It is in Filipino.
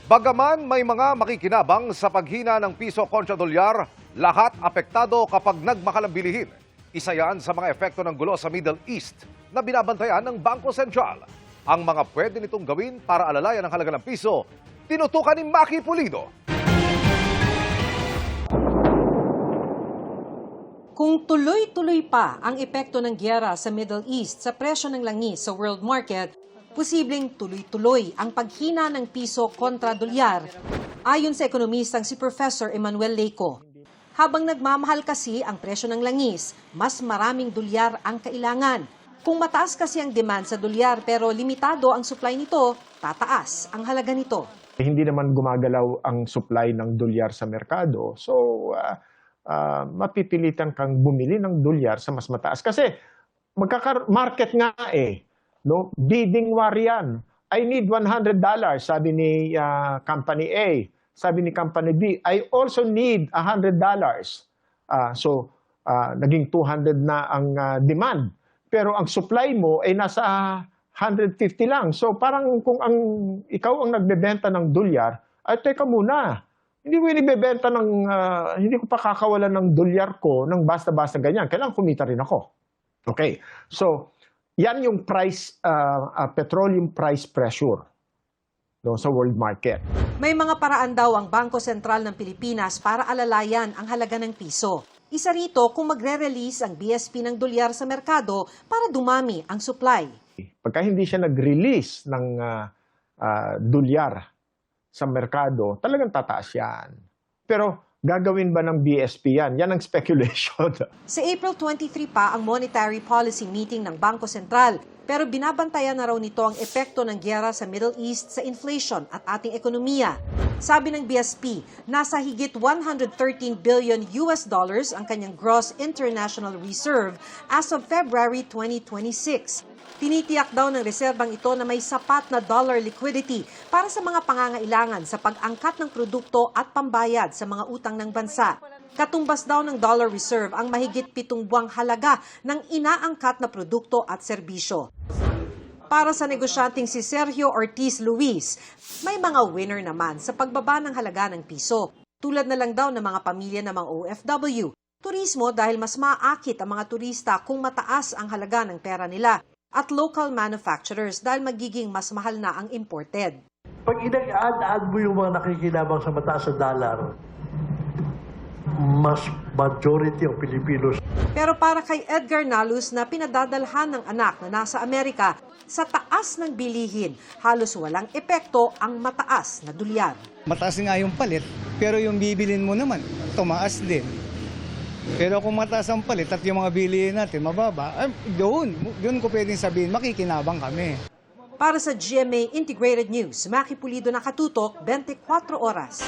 Bagaman may mga makikinabang sa paghina ng piso kontra dolyar, lahat apektado kapag nagmahal ang bilihin. Isa yan sa mga epekto ng gulo sa Middle East na binabantayan ng Bangko Sentral. Ang mga pwede nitong gawin para alalayan ang halaga ng piso, tinutukan ni Maki Pulido. Kung tuloy-tuloy pa ang epekto ng giyera sa Middle East sa presyo ng langis sa world market, posibleng tuloy-tuloy ang paghina ng piso kontra dolyar, ayon sa ekonomistang si Professor Emmanuel Leyco. Habang nagmamahal kasi ang presyo ng langis, mas maraming dolyar ang kailangan. Kung mataas kasi ang demand sa dolyar pero limitado ang supply nito, tataas ang halaga nito. Hindi naman gumagalaw ang supply ng dolyar sa merkado. So, mapipilitan kang bumili ng dolyar sa mas mataas. Kasi market nga no? Bidding war yan. I need $100, sabi ni Company A. Sabi ni Company B, I also need $100. Naging 200 na ang demand. Pero ang supply mo ay nasa 150 lang. So parang kung ikaw ang nagbebenta ng dolyar, ay teka muna. Hindi ko ibebenta hindi ko pa kakawalan ng dolyar ko ng basta-basta ganyan. Kailangan kumita rin ako. Okay. So, yan yung petroleum price pressure sa world market. May mga paraan daw ang Bangko Sentral ng Pilipinas para alalayan ang halaga ng piso. Isa rito kung magre-release ang BSP ng dolyar sa merkado para dumami ang supply. Pagka hindi siya nag-release ng dolyar sa merkado, talagang tataas yan. Pero gagawin ba ng BSP yan? Yan ang speculation. Sa April 23 pa ang monetary policy meeting ng Bangko Sentral, pero binabantayan na raw nito ang epekto ng giyera sa Middle East sa inflation at ating ekonomiya. Sabi ng BSP, nasa higit 113 billion US dollars ang kanyang gross international reserve as of February 2026. Tinitiyak daw ng reserbang ito na may sapat na dollar liquidity para sa mga pangangailangan sa pag-angkat ng produkto at pambayad sa mga utang ng bansa. Katumbas daw ng dollar reserve ang mahigit 7 buwang halaga ng inaangkat na produkto at serbisyo. Para sa negosyanteng si Sergio Ortiz Luis, may mga winner naman sa pagbaba ng halaga ng piso. Tulad na lang daw ng mga pamilya ng mga OFW. Turismo dahil mas maakit ang mga turista kung mataas ang halaga ng pera nila. At local manufacturers dahil magiging mas mahal na ang imported. Pag inag-add mo yung mga nakikinabang sa mataas na dollar, mas majority of Filipinos. Pero para kay Edgar Nalus na pinadadalhan ng anak na nasa Amerika, sa taas ng bilihin, halos walang epekto ang mataas na dolyar. Mataas nga yung palit, pero yung bibilin mo naman, tumaas din. Pero kung mataas ang palit at yung mga bilihin natin mababa, doon ko pwedeng sabihin, makikinabang kami. Para sa GMA Integrated News, Maki Pulido, nakatutok, 24 oras.